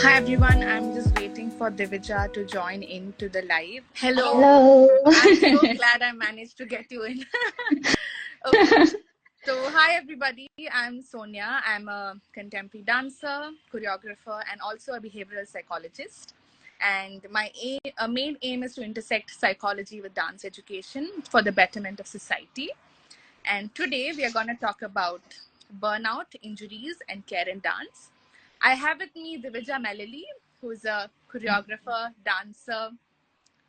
Hi everyone, I'm just waiting for Divija to join into the live. Hello. Hello. I'm so glad I managed to get you in. Okay. So, hi everybody, I'm Sonia. I'm a contemporary dancer, choreographer, and also a behavioral psychologist. And my main aim is to intersect psychology with dance education for the betterment of society. And today we are going to talk about burnout, injuries, and care in dance. I have with me Divija Melally, who's a choreographer, dancer,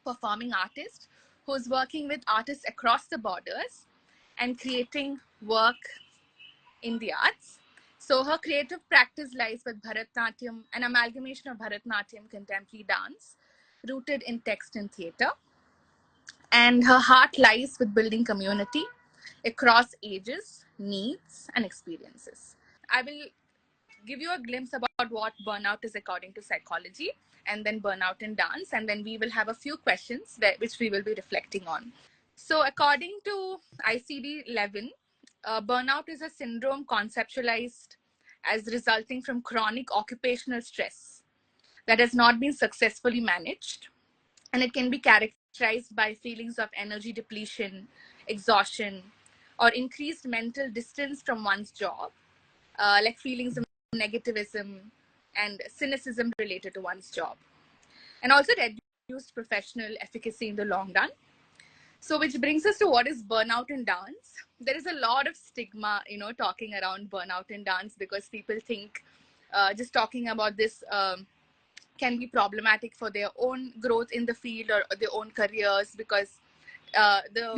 performing artist, who's working with artists across the borders and creating work in the arts. So her creative practice lies with Bharatnatyam, an amalgamation of Bharatnatyam contemporary dance, rooted in text and theatre. And her heart lies with building community across ages, needs, and experiences. I will give you a glimpse about what burnout is according to psychology, and then burnout in dance, and then we will have a few questions which we will be reflecting on. So according to ICD-11, burnout is a syndrome conceptualized as resulting from chronic occupational stress that has not been successfully managed, and it can be characterized by feelings of energy depletion, exhaustion, or increased mental distance from one's job, like feelings of negativism and cynicism related to one's job, and also reduced professional efficacy in the long run. So, which brings us to what is burnout in dance. There is a lot of stigma, talking around burnout in dance, because people think just talking about this can be problematic for their own growth in the field or their own careers, because the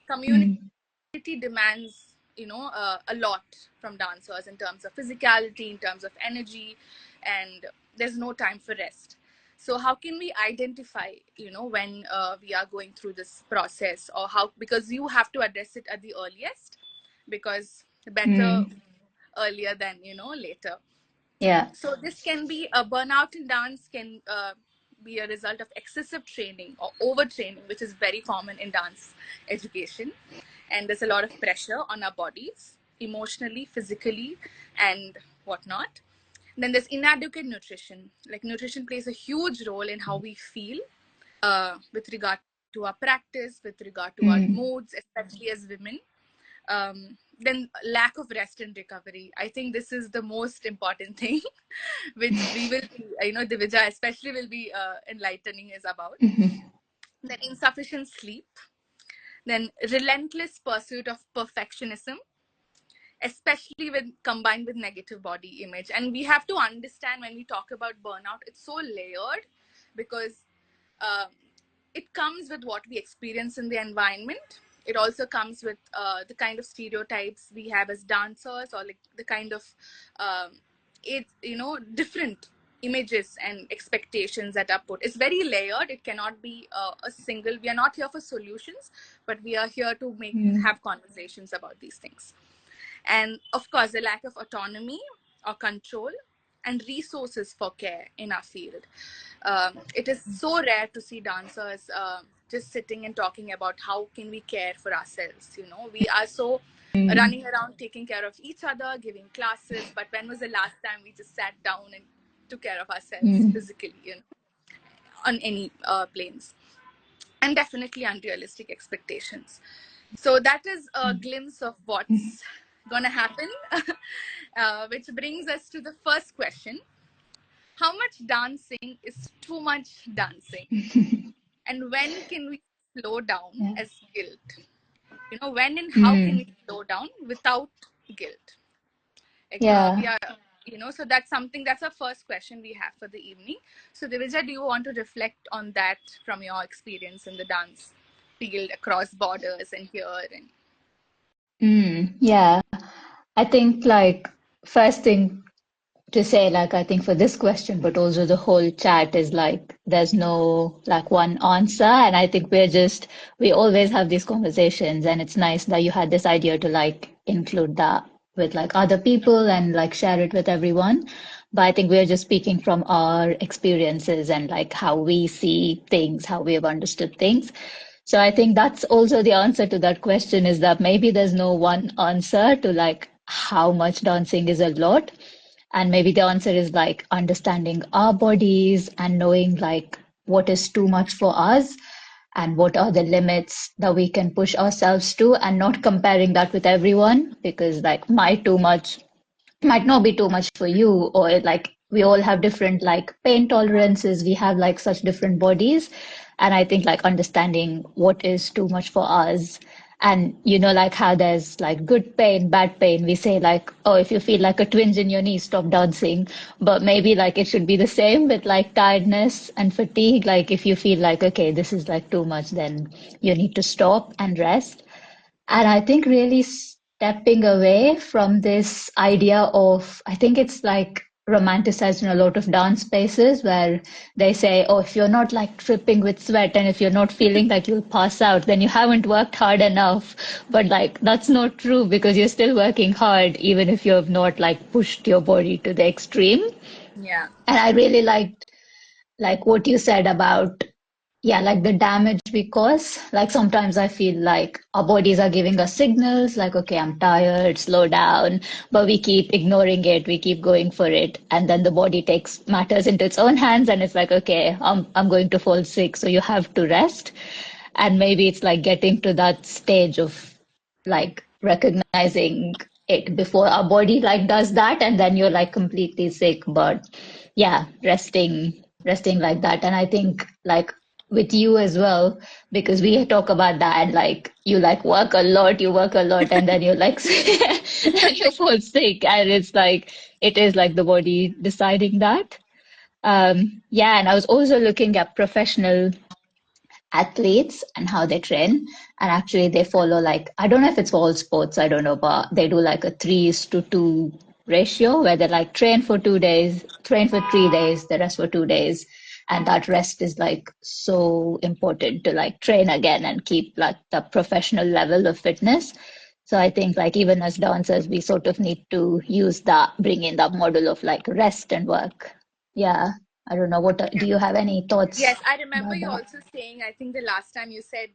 community demands a lot from dancers in terms of physicality, in terms of energy, and there's no time for rest. So how can we identify when we are going through this process, or how, because you have to address it at the earliest, because better earlier than later. Yeah. So this can be a burnout in dance, can be a result of excessive training or overtraining, which is very common in dance education. And there's a lot of pressure on our bodies, emotionally, physically, and whatnot. Then there's inadequate nutrition. Like, nutrition plays a huge role in how we feel with regard to our practice, with regard to our moods, especially as women. Then lack of rest and recovery. I think this is the most important thing, which we will, Divija especially will be enlightening is about. Then insufficient sleep. Then relentless pursuit of perfectionism, especially when combined with negative body image. And we have to understand, when we talk about burnout, it's so layered, because it comes with what we experience in the environment. It also comes with the kind of stereotypes we have as dancers, or like the kind of different images and expectations that are put. It's very layered. It cannot be a single. We are not here for solutions, but we are here to have conversations about these things. And of course, the lack of autonomy or control and resources for care in our field. It is so rare to see dancers just sitting and talking about how can we care for ourselves. We are so running around taking care of each other, giving classes, but when was the last time we just sat down and took care of ourselves physically, on any planes? And definitely unrealistic expectations. So that is a glimpse of what's gonna happen, which brings us to the first question. How much dancing is too much dancing? And when can we slow down as guilt? When and how can we slow down without guilt? Like, we are, so that's something, that's our first question we have for the evening. So Divija, do you want to reflect on that from your experience in the dance field across borders and here? And Yeah. I think like first thing to say, like I think for this question, but also the whole chat is like there's no like one answer. And I think we always have these conversations, and it's nice that you had this idea to like include that with like other people and like share it with everyone. But I think we're just speaking from our experiences and like how we see things, how we have understood things. So I think that's also the answer to that question, is that maybe there's no one answer to like how much dancing is a lot. And maybe the answer is like understanding our bodies and knowing like what is too much for us and what are the limits that we can push ourselves to, and not comparing that with everyone, because like my too much might not be too much for you, or like we all have different like pain tolerances, we have like such different bodies. And I think like understanding what is too much for us, and like how there's like good pain, bad pain. We say like, oh, if you feel like a twinge in your knee, stop dancing. But maybe like it should be the same with like tiredness and fatigue. Like if you feel like, okay, this is like too much, then you need to stop and rest. And I think really stepping away from this idea of, I think it's like romanticized in a lot of dance spaces where they say, oh, if you're not like dripping with sweat and if you're not feeling like you'll pass out, then you haven't worked hard enough. But like, that's not true, because you're still working hard, even if you have not like pushed your body to the extreme. Yeah. And I really liked like what you said about, yeah, like the damage we cause. Like sometimes I feel like our bodies are giving us signals like, okay, I'm tired, slow down, but we keep ignoring it, we keep going for it. And then the body takes matters into its own hands and it's like, okay, I'm going to fall sick, so you have to rest. And maybe it's like getting to that stage of like recognizing it before our body like does that, and then you're like completely sick. But yeah, resting like that. And I think like with you as well, because we talk about that, and like you like you work a lot, and then you're like then you fall sick, and it's like it is like the body deciding that. Yeah, and I was also looking at professional athletes and how they train. And actually, they follow like, I don't know if it's for all sports, I don't know, but they do like a 3:2 ratio where they like train for 2 days, train for 3 days, the rest for 2 days. And that rest is like so important to like train again and keep like the professional level of fitness. So I think like even as dancers, we sort of need to use that, bring in that model of like rest and work. Yeah. I don't know. Do you have any thoughts Yes, I remember about you that? also saying, I think the last time you said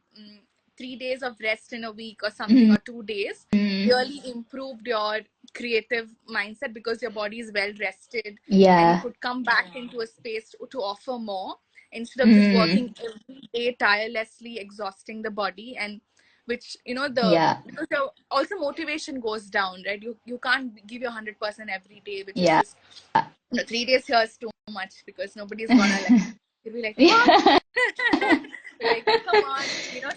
3 days of rest in a week or something, Mm, or 2 days, really improved your creative mindset because your body is well rested and you yeah. could come back into a space to offer more instead of just working Mm, every day tirelessly, exhausting the body. And which, the yeah. because also motivation goes down, right? You can't give your 100% every day, which is Yeah. just 3 days here is too much because nobody's gonna like, you'll be like, what? Yeah. Like, come on,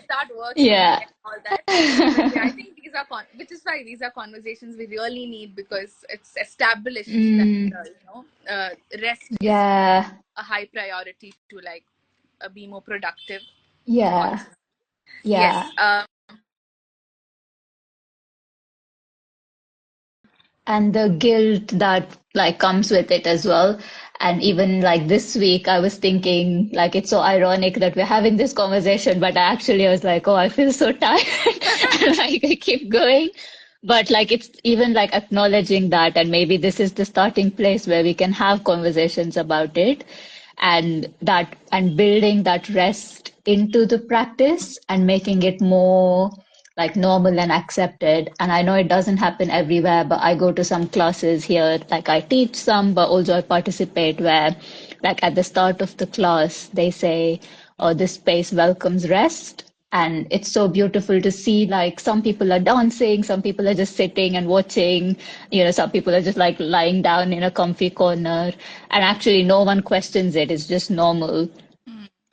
start working Yeah. and all that. But yeah, I think these are which is why these are conversations we really need, because it's established that Mm, rest is yeah. a high priority to like be more productive on. Yeah. Yes. Yeah. And the guilt that like comes with it as well. And even like this week, I was thinking like it's so ironic that we're having this conversation, but I was like, oh, I feel so tired. And like I keep going. But like it's even like acknowledging that, and maybe this is the starting place where we can have conversations about it, and building that rest into the practice and making it more like normal and accepted. And I know it doesn't happen everywhere, but I go to some classes here, like I teach some, but also I participate where, like at the start of the class, they say, oh, this space welcomes rest. And it's so beautiful to see, like, some people are dancing, some people are just sitting and watching, some people are just like lying down in a comfy corner. And actually, no one questions it, it's just normal.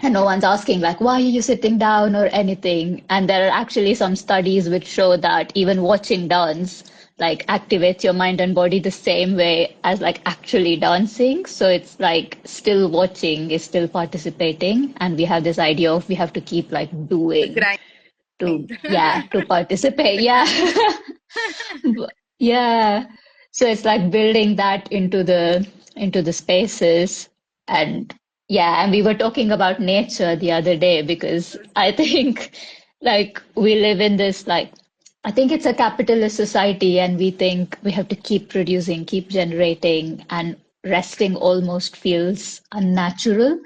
And no one's asking, like, why are you sitting down or anything? And there are actually some studies which show that even watching dance, like, activates your mind and body the same way as, like, actually dancing. So it's like still watching is still participating. And we have this idea of we have to keep, like, The doing grind. to participate. Yeah. Yeah. Yeah. So it's like building that into the spaces. And yeah, and we were talking about nature the other day, because I think like we live in this like, I think it's a capitalist society, and we think we have to keep producing, keep generating, and resting almost feels unnatural.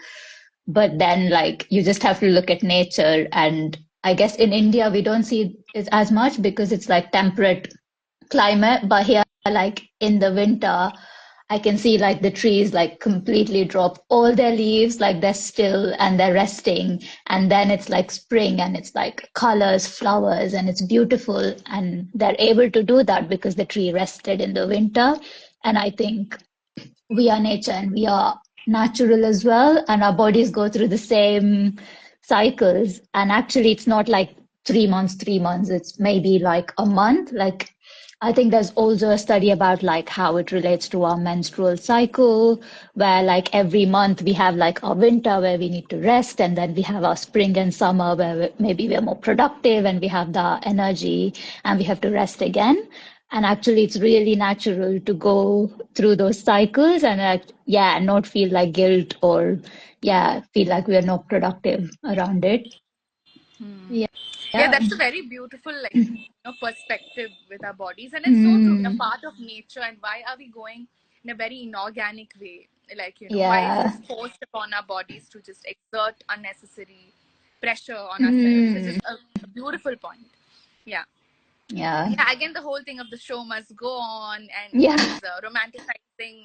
But then like you just have to look at nature. And I guess in India we don't see it as much because it's like temperate climate. But here, like in the winter, I can see like the trees like completely drop all their leaves, like they're still and they're resting. And then it's like spring and it's like colors, flowers, and it's beautiful. And they're able to do that because the tree rested in the winter. And I think we are nature and we are natural as well, and our bodies go through the same cycles. And actually it's not like 3 months, 3 months, it's maybe like a month. Like I think there's also a study about like how it relates to our menstrual cycle, where like every month we have like our winter where we need to rest, and then we have our spring and summer where maybe we're more productive and we have the energy and we have to rest again. And actually, it's really natural to go through those cycles and yeah, not feel like guilt or yeah, feel like we are not productive around it. Yeah. Yeah, Yeah. that's a very beautiful perspective with our bodies, and it's so true. We are part of nature, and why are we going in a very inorganic way? Like, why is Yeah. this forced upon our bodies to just exert unnecessary pressure on ourselves? It's just a beautiful point. Yeah. Yeah. Yeah, again, the whole thing of the show must go on, and Yeah. this romanticizing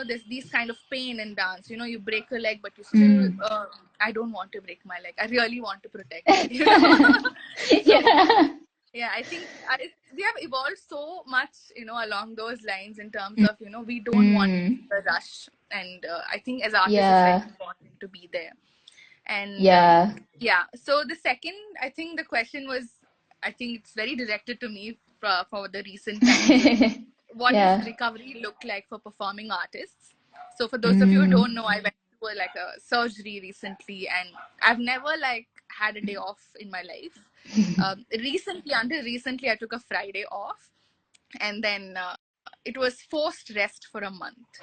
this these kind of pain in dance. You break a leg, but you still I don't want to break my leg, I really want to protect it. So Yeah. yeah, I think we have evolved so much along those lines, in terms of we don't want the rush, and I think as artists it's very Yeah. important to be there. And Yeah. yeah, so the second, I think the question was, I think it's very directed to me for the recent times, like what does Yeah. recovery look like for performing artists? So for those of you who Mm. don't know, I went through like a surgery recently, and I've never like had a day off in my life. Until recently, I took a Friday off, and then it was forced rest for a month.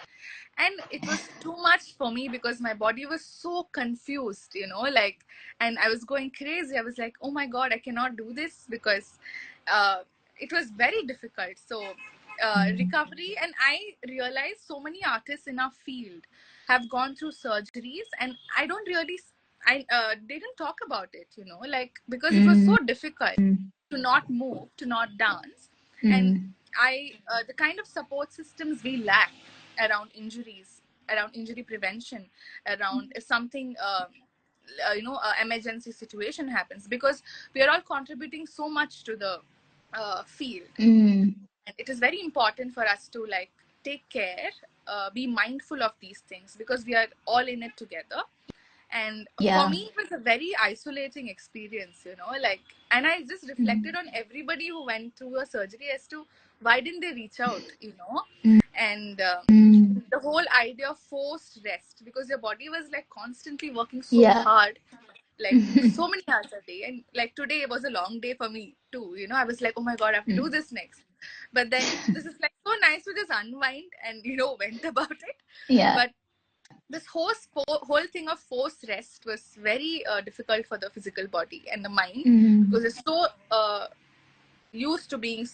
And it was too much for me because my body was so confused, like, and I was going crazy. I was like, oh my god, I cannot do this, because uh, it was very difficult. So recovery, and I realized so many artists in our field have gone through surgeries, and I don't really they didn't talk about it, like, because it was so Mm. difficult to not move, to not dance. And Mm. the kind of support systems we lack around injuries, around injury prevention, around if something emergency situation happens, because we are all contributing so much to the field. Mm. And it is very important for us to like take care, be mindful of these things, because we are all in it together. And for Yeah. me it was a very isolating experience, like, and I just reflected Mm. on everybody who went through a surgery as to why didn't they reach out, Mm. and Mm. the whole idea of forced rest, because your body was like constantly working so Yeah. hard, like so many hours a day. And like today was a long day for me too, I was like, oh my god, I have to do Mm. this next. But then this is like so nice to just unwind and went about it. Yeah. But this whole thing of forced rest was very difficult for the physical body and the mind, Mm. because it's so used to being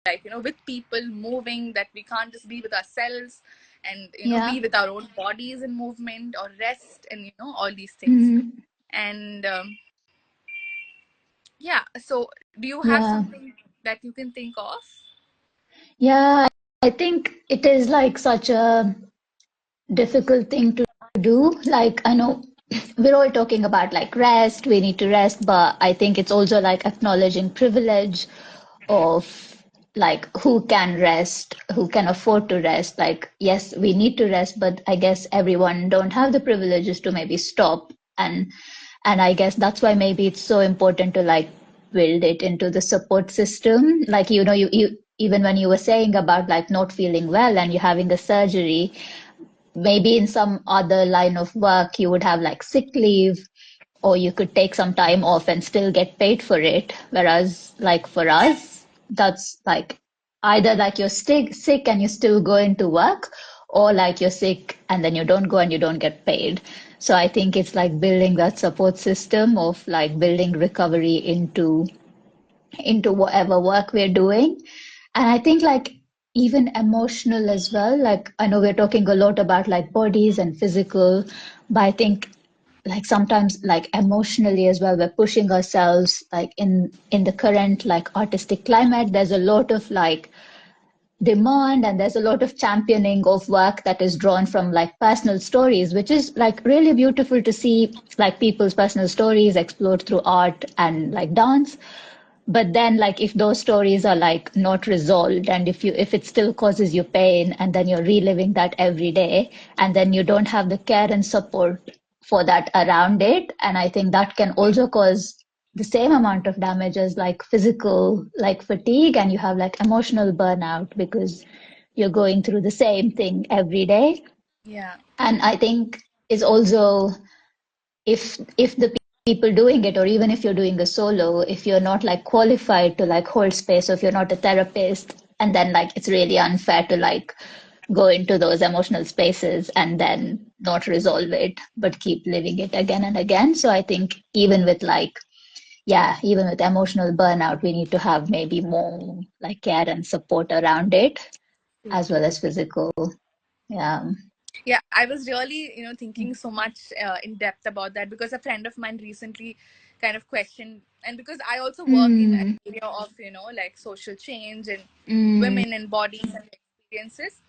like with people moving, that we can't just be with ourselves and Yeah. be with our own bodies in movement or rest, and all these things. Mm. And yeah, so do you have Yeah. something that you can think of? Yeah. I think it is like such a difficult thing to do. Like, I know we're all talking about like rest, we need to rest, but I think it's also like acknowledging privilege of like who can rest, who can afford to rest. Like, yes, we need to rest, but I guess everyone don't have the privileges to maybe stop. And I guess that's why maybe it's so important to like build it into the support system. Like, you even when you were saying about like not feeling well and you having a surgery, maybe in some other line of work you would have like sick leave, or you could take some time off and still get paid for it, whereas like for us that's like either like you're sick and you still go into work, or like you're sick and then you don't go and you don't get paid. So I think it's like building that support system of like building recovery into whatever work we're doing. And I think like even emotional as well. Like I know we're talking a lot about like bodies and physical, but I think like sometimes like emotionally as well, we're pushing ourselves like in the current like artistic climate. There's a lot of like demand, and there's a lot of championing of work that is drawn from like personal stories, which is like really beautiful to see, like people's personal stories explored through art and like dance. But then like if those stories are like not resolved, and if it still causes you pain, and then you're reliving that every day, and then you don't have the care and support for that around it, and I think that can also cause the same amount of damage as like physical like fatigue, and you have like emotional burnout because you're going through the same thing every day. Yeah. And I think is also, if the people doing it, or even if you're doing a solo, if you're not like qualified to like hold space, or if you're not a therapist, and then like it's really unfair to like go into those emotional spaces and then not resolve it but keep living it again and again. So I think even with like, yeah, even with emotional burnout, we need to have maybe more like care and support around it, True, as well true. as physical. Yeah. Yeah, I was really, thinking so much in depth about that because a friend of mine recently kind of questioned, and because I also work in an Mm, area of, like social change and mm, women and bodies and experiences.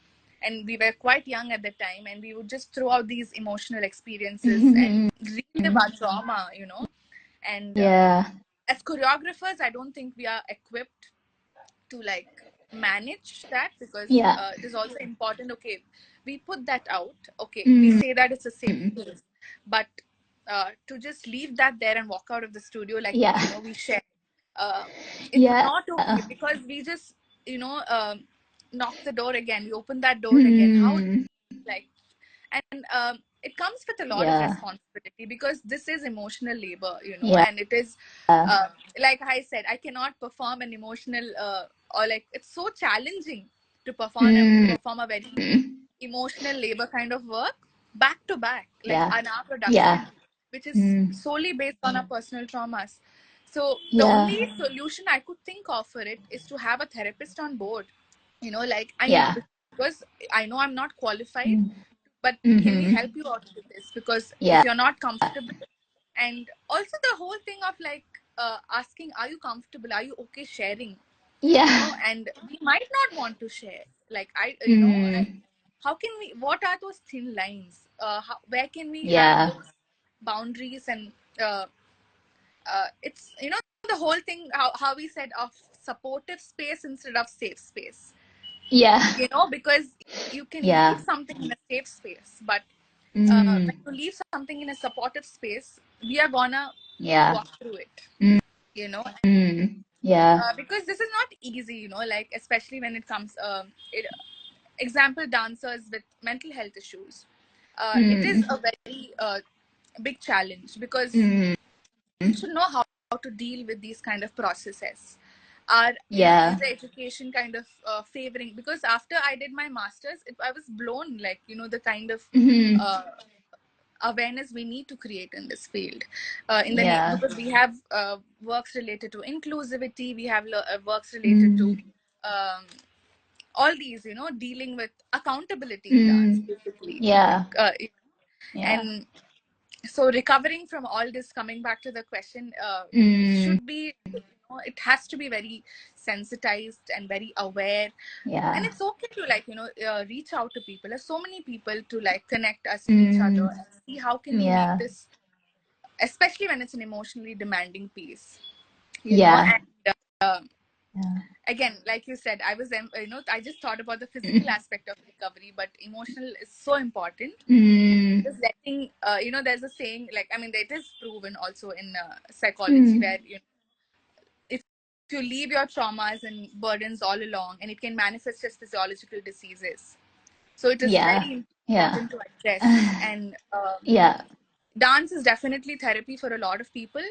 And we were quite young at the time, and we would just throw out these emotional experiences and mm, relive our trauma, And yeah, as choreographers, I don't think we are equipped to like manage that because yeah. it is also important. Okay, we put that out, okay, we Mm, say that it's a safe place, but to just leave that there and walk out of the studio like yeah, we share, uh, it's yeah. not okay because we just knock the door again, we open that door again. How Mm, like and it comes with a lot of yeah, responsibility because this is emotional labor, yeah, and it is uh, like I said, I cannot perform an emotional or like it's so challenging to mm, perform a very emotional labor kind of work back to back, like yeah, on our yeah, production, which is mm, solely based on our personal traumas. So the yeah, only solution I could think of for it is to have a therapist on board, like I mean, yeah. because I know I'm not qualified, Mm, but can we help mm-hmm, you out with this? Because if yeah, you're not comfortable, and also the whole thing of like asking, are you comfortable, are you okay sharing, yeah. and we might not want to share, like and Mm, how can we, what are those thin lines, where can we have yeah, those boundaries, and uh, it's the whole thing, how we said of supportive space instead of safe space, yeah, because you can leave yeah. something in a safe space, but when Mm, you leave something in a supportive space, we are gonna yeah. walk through it, Mm, you know yeah. because this is not easy, like especially when it comes example, dancers with mental health issues, it is a Mm, very big challenge because mm, you should know how to deal with these kind of processes. Are is yeah. the education kind of favoring? Because after I did my masters, I was blown, like the kind of Mm, uh, awareness we need to create in this field, yeah. because we have works related to inclusivity, we have works related to Mm, um, all these, dealing with accountability in dance, mm, basically. yeah. Yeah. And so recovering from all this, coming back to the question, Mm, should be, it has to be very sensitized and very aware, and yeah. it's okay to like reach out to people. There's so many people to like connect us with each other Mm, and see how can we make yeah. this, especially when it's an emotionally demanding piece, Yeah. and Yeah. again, like you said, I was I just thought about the physical Mm, aspect of recovery, but emotional is so important. mm, Just letting there's a saying, like, I mean, it is proven also in psychology, mm, where if you leave your traumas and burdens all along, and it can manifest as physiological diseases, so it is yeah. very Yeah. important to address. And Yeah. dance is definitely therapy for a lot of people,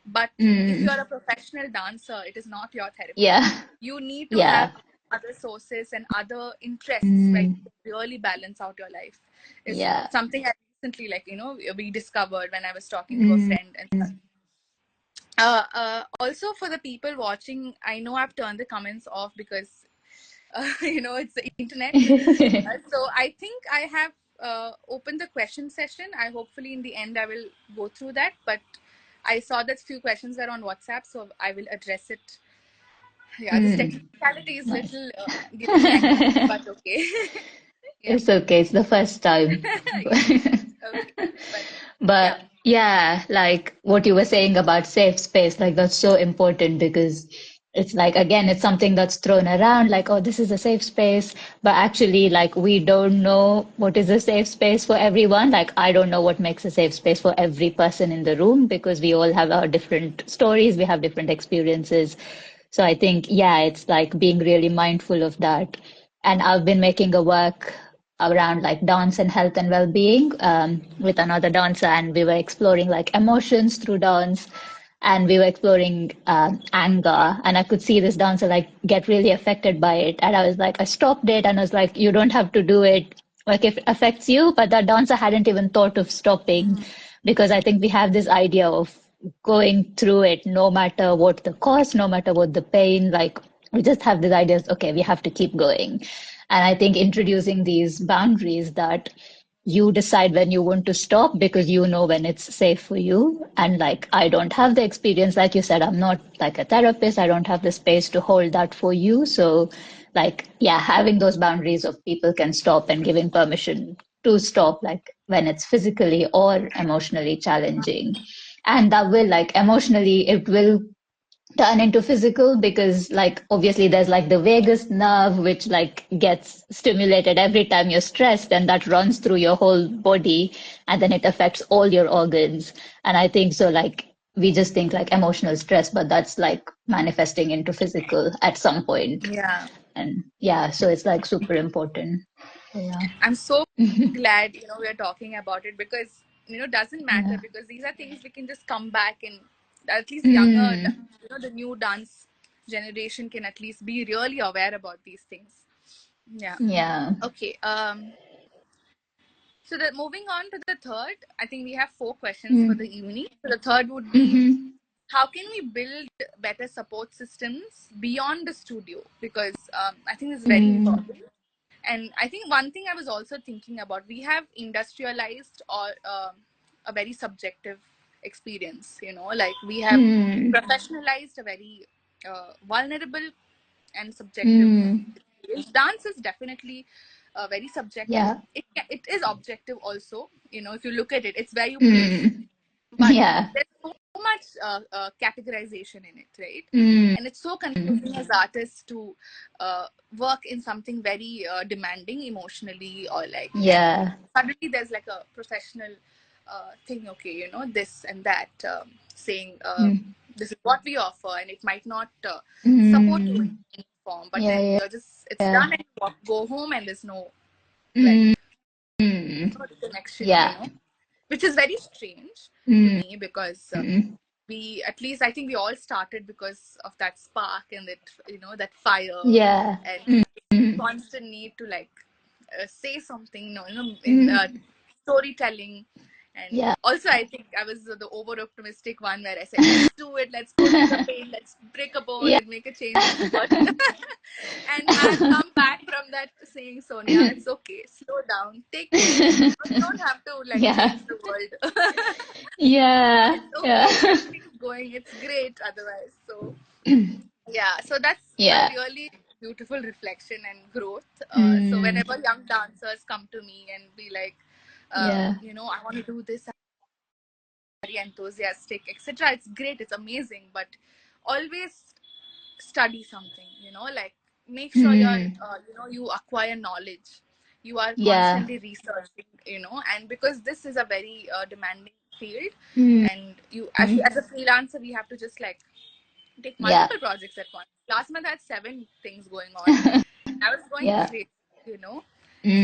but if Mm, you're a professional dancer, it is not your therapy. yeah. You need to have Yeah. other sources and other interests where you Mm, can really balance out your life, is yeah. something I recently, like, we discovered when I was talking to a Mm, friend. And also for the people watching, I know I've turned the comments off because it's the internet. So I think I have opened the question session. I hopefully in the end I will go through that, but I saw that few questions are on WhatsApp, so I will address it Yeah, this Mm, technicality is nice. little giving me anxiety, but okay. Yeah. It's okay. It's the first time. Yes. Okay. But yeah. But yeah, like what you were saying about safe space, like that's so important because it's like, again, it's something that's thrown around like, oh, this is a safe space. But actually, like, we don't know what is a safe space for everyone. Like, I don't know what makes a safe space for every person in the room because we all have our different stories, we have different experiences. So I think, yeah, it's like being really mindful of that. And I've been making a work around like dance and health and well-being with another dancer, and we were exploring like emotions through dance, and we were exploring anger, and I could see this dancer like get really affected by it, and I was like, I stopped it, and I was like, you don't have to do it, like if it affects you. But that dancer hadn't even thought of stopping, because I think we have this idea of going through it no matter what the cost, no matter what the pain, like we just have these ideas, okay, we have to keep going. And I think introducing these boundaries that you decide when you want to stop because you know when it's safe for you. And like, I don't have the experience, like you said, I'm not like a therapist, I don't have the space to hold that for you. So, like, yeah, having those boundaries of people can stop and giving permission to stop, like when it's physically or emotionally challenging. And that will, like, emotionally, it will turn into physical because like obviously there's like the vagus nerve which like gets stimulated every time you're stressed, and that runs through your whole body, and then it affects all your organs. And I think so, like, we just think like emotional stress, but that's like manifesting into physical at some point. Yeah. And yeah, so it's like super important. Yeah. I'm so glad, we are talking about it because, doesn't matter Yeah. because these are things we can just come back and at least younger, Mm. the new dance generation can at least be really aware about these things. Yeah. Yeah. Okay. So moving on to the third, I think we have 4 questions for the Mm. evening. So the third would be, Mm-hmm. how can we build better support systems beyond the studio? Because I think it's very Mm. important. And I think one thing I was also thinking about, we have industrialized or a very subjective experience, like we have Mm. professionalized a very vulnerable and subjective Mm. experience. Dance is definitely very subjective. Yeah. It is objective also, if you look at it, it's where you place. Mm. But Yeah. there's so much categorization in it, right? Mm. And it's so confusing as artists to work in something very demanding emotionally, or like, and Yeah. suddenly there's like a professional thing, okay, this and that, saying Mm. this is what we offer, and it might not support you in Mm. any form, but Yeah, then yeah, you're just, it's yeah. done and you go home and there's no like Mm. Mm. connection, Yeah. which is very strange to Mm. me because Mm. we, at least I think we all started because of that spark and that, that fire, Yeah. and Mm. constant need to like say something, in Mm. storytelling. And Yeah. also I think I was the over optimistic one where I said, let's do it, let's go through the pain, let's break a bone Yeah. and make a change in this world. And I've come back from that saying, Sonia, it's okay, slow down, take pain, you don't have to like Yeah. change the world. Yeah. It's Yeah. okay, everything's going, it's great otherwise. So yeah, so that's a Yeah. really beautiful reflection and growth. So Mm. whenever young dancers come to me and be like, Yeah. I want to do this, very enthusiastic, etc., it's great, it's amazing, but always study something, like make sure you're Mm. you acquire knowledge, you are Yeah. constantly researching, and because this is a very demanding field, Mm. and you as a freelancer we have to just like take Yeah. multiple projects at once. Last month I had 7 things going on. I was going Yeah. crazy, you know.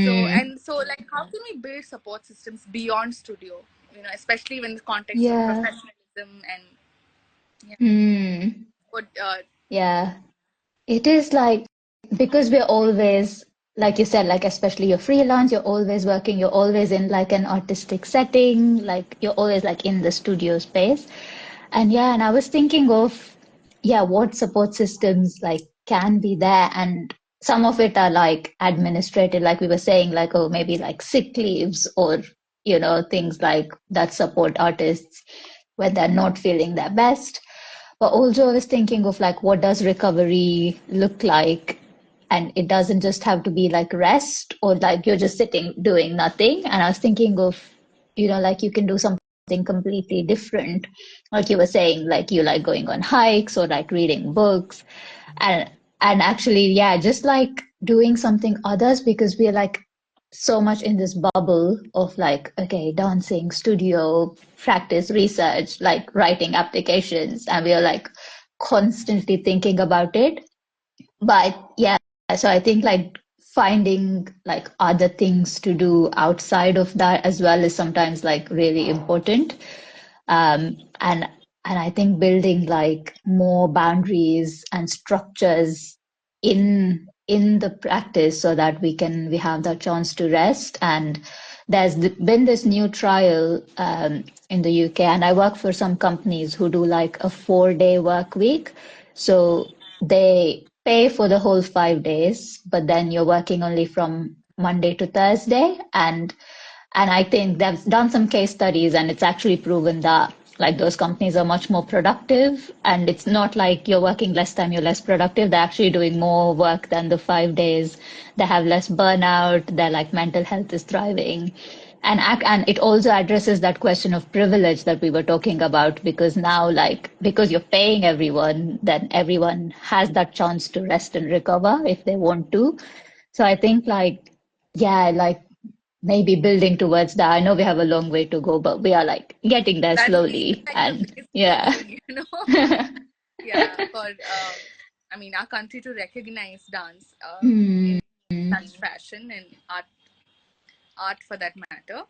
So Mm. and so, like, how can we build support systems beyond studio? Especially when the context of Yeah. professionalism and yeah, Mm. what Yeah. It is like, because we're always, like you said, like especially you're freelance, you're always working, you're always in like an artistic setting, like you're always like in the studio space. And yeah, and I was thinking of, yeah, what support systems like can be there. And some of it are like administrative, like we were saying, like, oh, maybe like sick leaves or, things like that support artists when they're not feeling their best. But also I was thinking of like what does recovery look like? And it doesn't just have to be like rest or like you're just sitting doing nothing. And I was thinking of, like you can do something completely different. Like you were saying, like you like going on hikes or like reading books. And and actually, yeah, just like doing something others because we're like so much in this bubble of like, okay, dancing, studio, practice, research, like writing applications, and we are like constantly thinking about it. But yeah, so I think like finding like other things to do outside of that as well is sometimes like really important. And I think building like more boundaries and structures in the practice so that we have that chance to rest. And been this new trial in the UK, and I work for some companies who do like a 4-day work week. So they pay for the whole 5 days, but then you're working only from Monday to Thursday. And I think they've done some case studies and it's actually proven that like those companies are much more productive. And it's not like you're working less time, you're less productive. They're actually doing more work than the 5 days. They have less burnout. Their like mental health is thriving. And it also addresses that question of privilege that we were talking about, because now like because you're paying everyone, then everyone has that chance to rest and recover if they want to. So I think like yeah, like maybe building towards that. I know we have a long way to go, but we are like getting there That feels slowly. like the And phase we're yeah. in, you know. Yeah, for I mean, our country to recognize dance in Mm, such fashion and art for that matter.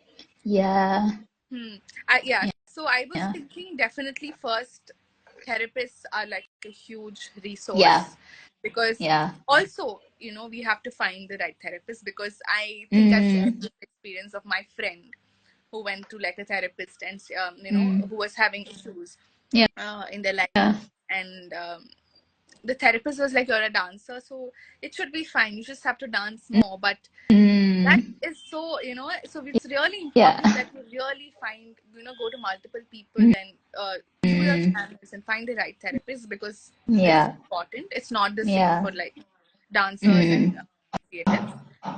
yeah. Hmm. Yeah, so I was Yeah. thinking definitely first therapists are like a huge Yeah. resource, because Yeah. also, we have to find the right therapist, because I think I've shared Mm, this experience of my friend who went to like a therapist and mm, who was having issues yeah. in their life. Yeah. And the therapist was like, you're a dancer, so it should be fine, you just have to dance Mm, more. But that mm, is so, so it's really yeah. important that you really find, go to multiple people and view your Mm, channels and find the right therapist, because it's yeah. important. It's not the same Yeah. for like dancers and Mm, creatives,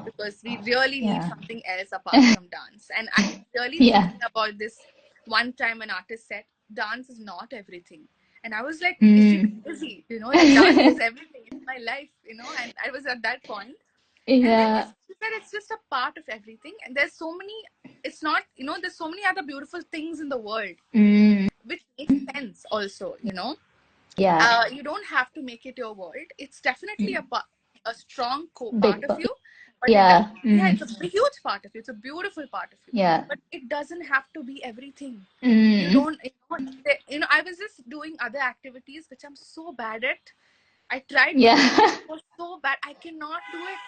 because we really need yeah. something else apart from dance. And I was really Yeah. thinking about this one time an artist said, dance is not everything. And I was like, is she Mm. crazy? Like dance is everything in my life, and I was at that point. And then Yeah. she said it's just a part of everything. And there's so many, it's not, there's so many other beautiful things in the world, Mm, which makes sense also, yeah. you don't have to make it your world. It's definitely a strong part Big of part. you, but Yeah. yeah, Mm, it's a huge part of you. It's a beautiful part of you, yeah. but it doesn't have to be everything. You Mm, don't, I was just doing other activities which I'm so bad at. I tried yeah. doing it. It was so bad. I cannot do it.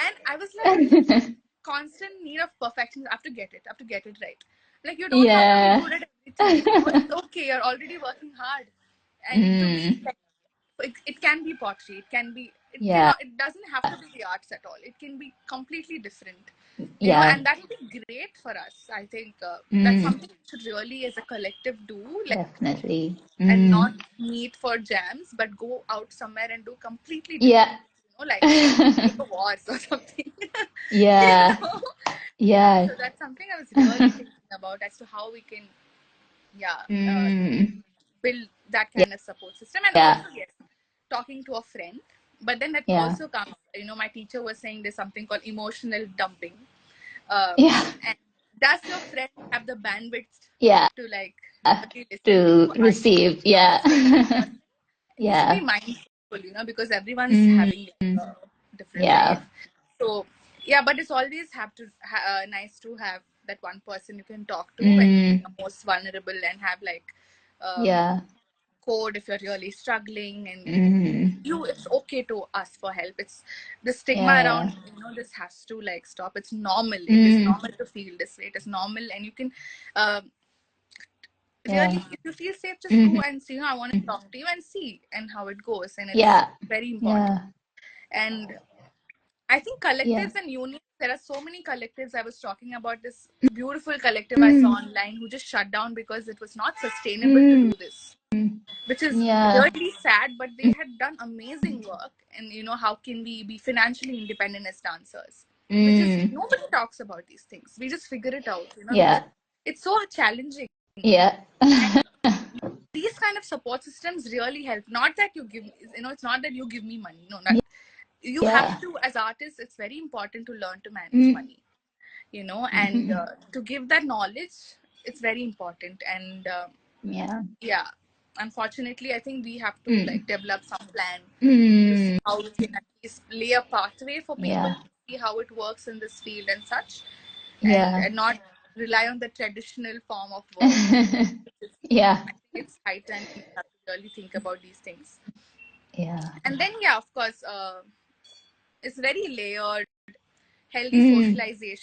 And I was like, constant need of perfection. I have to get it. I have to get it right. Like, you don't have to be Yeah. good at everything. It's okay. You're already working hard. And to me, Mm, like, it can be pottery. It can be, it yeah. cannot, it doesn't have to be the arts at all. It can be completely different, Yeah. and that would be great for us. I think that's Mm, something we should really, as a collective, do, like, definitely. and not Mm, meet for jams, but go out somewhere and do completely different yeah. things, like paper wars or something. you Yeah. know? Yeah, Yeah. so that's something I was really thinking about, as to how we can, yeah, Mm, build that yeah. kind of support system. And Yeah. also, yes, talking to a friend. But then that Yeah. also comes, my teacher was saying there's something called emotional dumping. Um, Yeah. and does your friend have the bandwidth Yeah. to like really listen to you To while receive. you're Yeah. saying your thing? You should be Yeah. mindful, because everyone's Mm, having a different yeah. life. So yeah, but it's always have to nice to have that one person you can talk to when Mm, you're most vulnerable, and have like um, yeah. code if you're really struggling. And Mm, it's okay to ask for help. It's the stigma yeah. around, this has to like stop. It's normal. It is Mm, normal to feel this way. It is normal, and you can um, yeah. really, if you feel safe, just go Mhm. and see. I want to talk to you and see and how it goes. And it's Yeah. very important. Yeah. And I think Yeah. collectives and unions, there are so many collectives. I was talking about this beautiful collective I saw Mm, online who just shut down because it was not sustainable to mm, do this. which is Yeah. really sad, but they had done amazing work. And how can we be financially independent as dancers, which is nobody talks about these things. We just figure it out, because Yeah. it's so challenging. Yeah. And these kind of support systems really help. Not that you give, it's not that you give me money. No, not, you have Yeah. to, as artists, it's very important to learn to manage Mm. money, and to give that knowledge, it's very important. And Yeah. yeah, unfortunately, I think we have to Mm. develop some plan to see Mm. how we can at least lay a pathway for people Yeah. to see how it works in this field and such, and, Yeah. and not rely on the traditional form of work. Yeah. I think it's high time we have to really think about these things. Yeah. And then, yeah, of course, it's very layered, healthy Mm.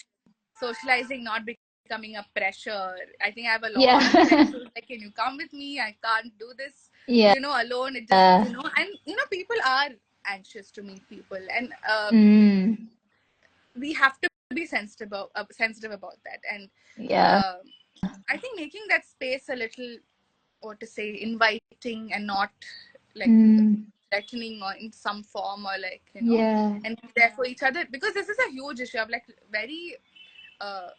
socializing not becoming a pressure. I think I have a lot of friends Yeah. who's like, can you come with me? I can't do this, Yeah. alone. It just, and, people are anxious to meet people. And Mm. we have to be sensitive about that. And Yeah. I think making that space a little, what to say, inviting and not like Mm. threatening or in some form, or like, Yeah. and be there for each other, because this is a huge issue of like very uh,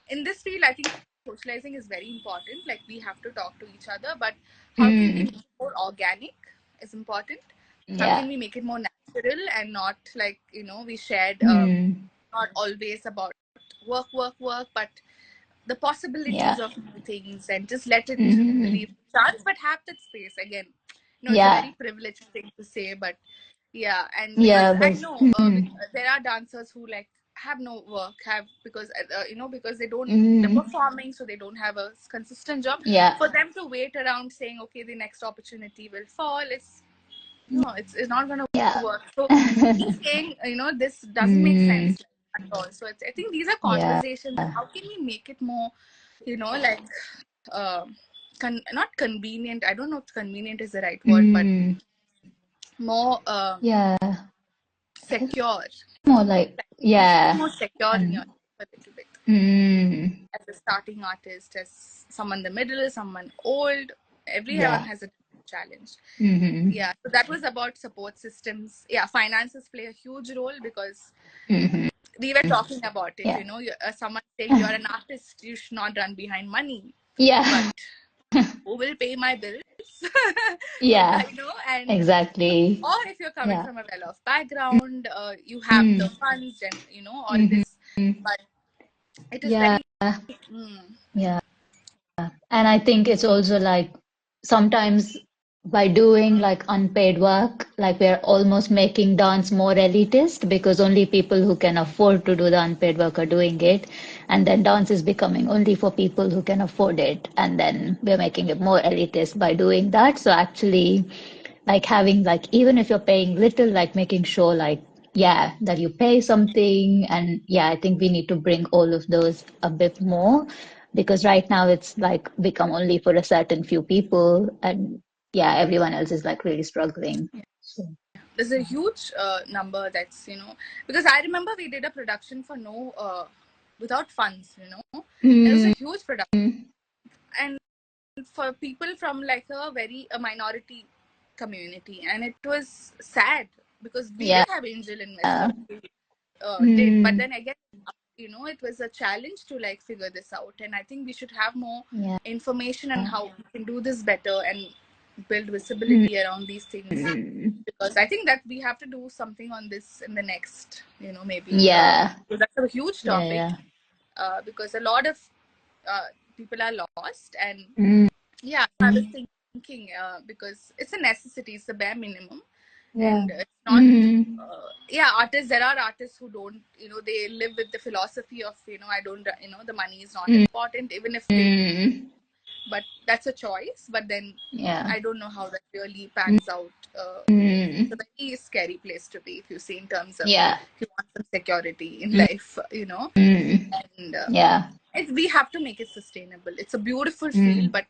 in this field. I think socializing is very important. Like, we have to talk to each other, but how can we Mm. make it more organic is important. How Yeah. can we make it more natural and not like, we shared Mm. not always about work, but the possibilities Yeah. of new things, and just let it Mm. leave chance, but have that space again. It's a Yeah. very privileged thing to say, but yeah. And because Yeah. I But know mm. there are dancers who like have no work, have because because they're Mm. performing, so they don't have a consistent job. Yeah. For them to wait around saying, okay, the next opportunity will fall, it's no, it's not going to Yeah. work. So me saying, this doesn't make Mm. sense at all. So I think these are Yeah. conversations. How can we make it more, like, uh, not convenient. I don't know if convenient is the right word, but Mm. more Yeah. secure. More like, Like, make it yeah. more secure in your And life a little bit. mm. As a starting artist, as someone in the middle, someone old, everyone Yeah. has a challenge. Mm-hmm. Yeah, so that was about support systems. Yeah, finances play a huge role, because Mm-hmm. we were talking about it. Yeah. Someone saying you're an artist, you should not run behind money. But Yeah. who will pay my bills? Yeah. And Exactly. or if you're coming Yeah. from a well-off background, you have the Mm. funds and all Mm-hmm. this, but it is Yeah. very Yeah. And I think it's also like sometimes by doing like unpaid work, like we're almost making dance more elitist because only people who can afford to do the unpaid work are doing it. And then dance is becoming only for people who can afford it. And then we're making it more elitist by doing that. So actually, like having like, even if you're paying little, like making sure like, yeah, that you pay something. And yeah, I think we need to bring all of those a bit more because right now it's like become only for a certain few people and yeah, everyone else is like really struggling. So there's a huge number that's because I remember we did a production for no without funds, and it was a mm, huge production, and for people from like a minority community, and it was sad because we yeah. did have angel investors who did, but Mm, then again, it was a challenge to like figure this out, and I think we should have more yeah. information on how we can do this better and build Mm, visibility around these things, because I think that we have to do something on this in the next, maybe yeah. because that's a huge Yeah. topic, Yeah. because a lot of people are lost. And Mm, yeah, I was thinking because it's a necessity, it's the bare minimum, yeah. and it's not. Mm, Yeah, artists. There are artists who don't. They live with the philosophy of I don't. The money is not mm, important, even if they. mm, But that's a choice. But then yeah. I don't know how that really pans out. It's a Mm, very scary place to be if you see in terms of yeah. if you want some security in Mm, life. And yeah. we have to make it sustainable. It's a beautiful field, Mm, but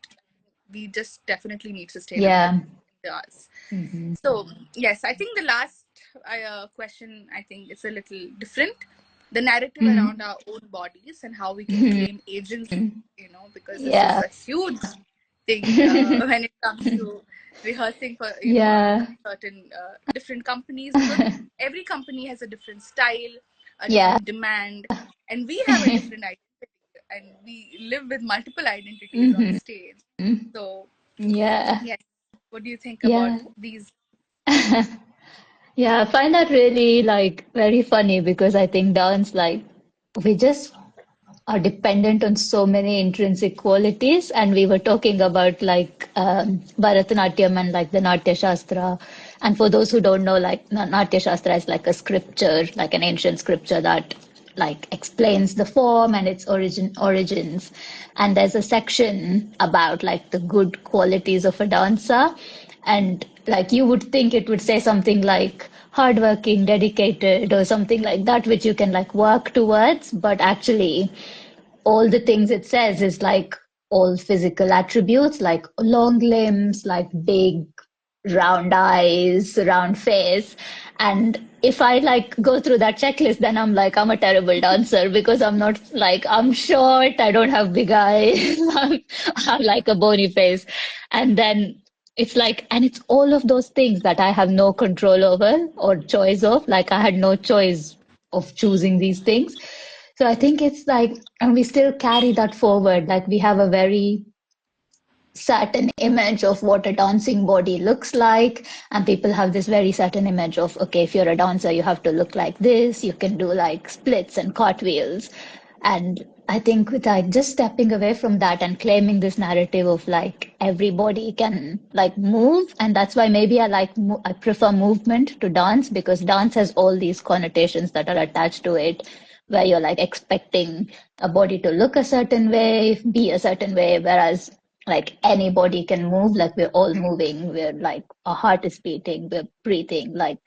we just definitely need sustainability yeah. in us. Mm-hmm. So yes, I think the last question, I think, is a little different. The narrative around our own bodies and how we can Mm-hmm. claim agency, because this is Yeah. a huge thing when it comes to rehearsing for Yeah. certain different companies, because every company has a different style, a Yeah. different demand, and we have a different identity, and we live with multiple identities on Hmm. stage. So Yeah. yes, what do you think about Yeah. these? Yeah, I find that really like very funny because I think dance like we just are dependent on so many intrinsic qualities. And we were talking about like Bharatanatyam and like the Natya Shastra. And for those who don't know, like Natya Shastra is like a scripture, like an ancient scripture that like explains the form and its origins. And there's a section about like the good qualities of a dancer. And like you would think it would say something like hardworking, dedicated, or something like that, which you can like work towards. But actually, all the things it says is like all physical attributes, like long limbs, like big round eyes, round face. And if I like go through that checklist, then I'm like, I'm a terrible dancer because I'm not like, I'm short, I don't have big eyes, I'm like a bony face. And then it's like, and it's all of those things that I have no control over or choice of. Like, I had no choice of choosing these things. So I think it's like, and we still carry that forward. Like, we have a very certain image of what a dancing body looks like, and people have this very certain image of, okay, if you're a dancer you have to look like this, you can do like splits and cartwheels. And I think with like just stepping away from that and claiming this narrative of like everybody can like move, and that's why maybe I prefer movement to dance, because dance has all these connotations that are attached to it, where you're like expecting a body to look a certain way, be a certain way, whereas like anybody can move, like we're all moving, we're like our heart is beating, we're breathing, like,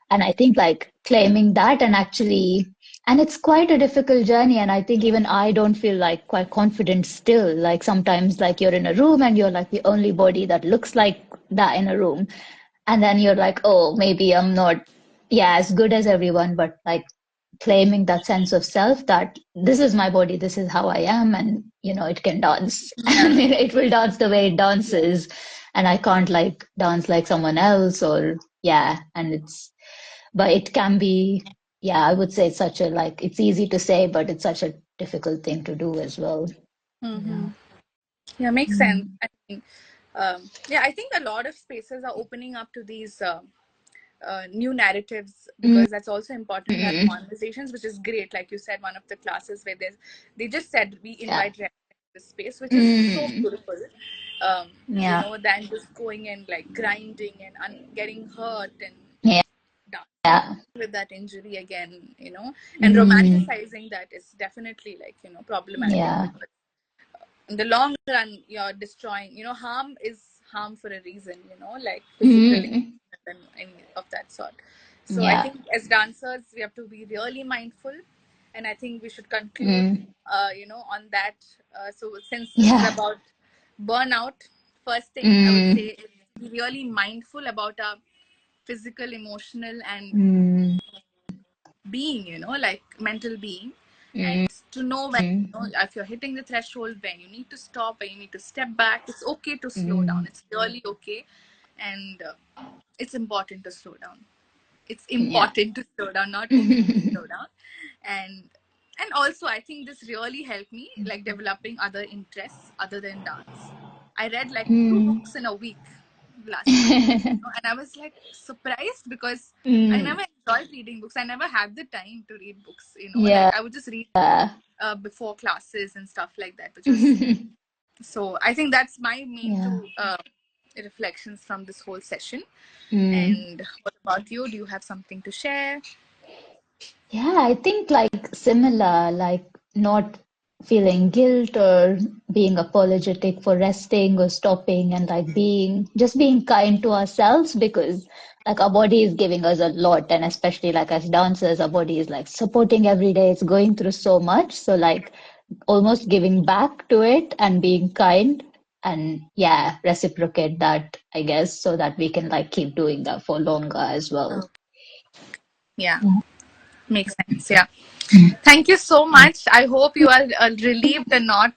and I think like claiming that and actually, and it's quite a difficult journey, and I think even I don't feel like quite confident still. Like sometimes like you're in a room and you're like the only body that looks like that in a room, and then you're like, oh, maybe I'm not, yeah, as good as everyone, but like claiming that sense of self that this is my body, this is how I am, and it can dance. Yeah, And it will dance the way it yeah. dances, and I can't like dance like someone else, or yeah, and but it can be, yeah, I would say it's such a like it's easy to say, but it's such a difficult thing to do as well. Mm-hmm. Yeah. Yeah, makes sense. Mm. I mean, yeah, I think a lot of spaces are opening up to these new narratives, Mm. because that's also important to have conversations, which is great. Like you said, one of the classes where they just said we Yeah. invite this space, which is so Mm. beautiful. Yeah. Than just going and like grinding and getting hurt and Yeah. dancing Yeah. with that injury again, and Mm. romanticizing that is definitely like problematic, Yeah. because in the long run you're destroying, harm is harm for a reason, like physically Mm. and of that sort. So I Yeah. think as dancers we have to be really mindful, and I think we should conclude Mm. on that. So since this is Yeah. about burnout, first thing I would say Mm. is be really mindful about our physical, emotional, and Mm. being, like mental being, Mm. and to know when, if you're hitting the threshold, when you need to stop, when you need to step back. It's okay to slow down. Mm. It's really okay. And it's important to slow down. It's Yeah. important to slow down, not okay to slow down. And and also I think this really helped me like developing other interests other than dance. I read like two Mm. books in a week last month, and I was like surprised, because I Mm. never enjoyed reading books. I never had the time to read books, like Yeah. I would just read Yeah. before classes and stuff like that, which was so I think that's my main Yeah. two reflections from this whole session. Mm. And what about you? Do you have something to share? Yeah, I think like similar, like not feeling guilt or being apologetic for resting or stopping, and like being kind to ourselves, because like our body is giving us a lot, and especially like as dancers, our body is like supporting every day. It's going through so much. So like almost giving back to it and being kind, and yeah, reciprocate that, I guess, so that we can like keep doing that for longer as well. Oh, yeah, Yeah. makes sense. Yeah. Thank you so much. I hope you are relieved and not,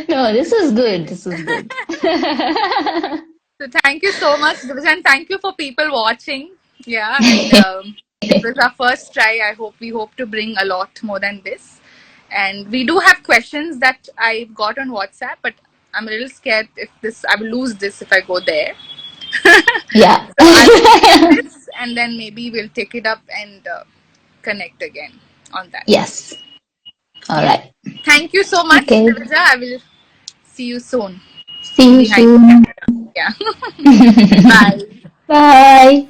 No, this is good. This is good. So thank you so much, Divija, and thank you for people watching. Yeah, and it was our first try. We hope to bring a lot more than this. And we do have questions that I got on WhatsApp, but I'm a little scared if this I will lose this if I go there. Yeah. So I will look at this, and then maybe we'll take it up and connect again on that. Yes. All Yeah. right. Thank you so much, Okay. Divija. I will see you soon See you behind the soon. camera. Yeah. Bye. Bye.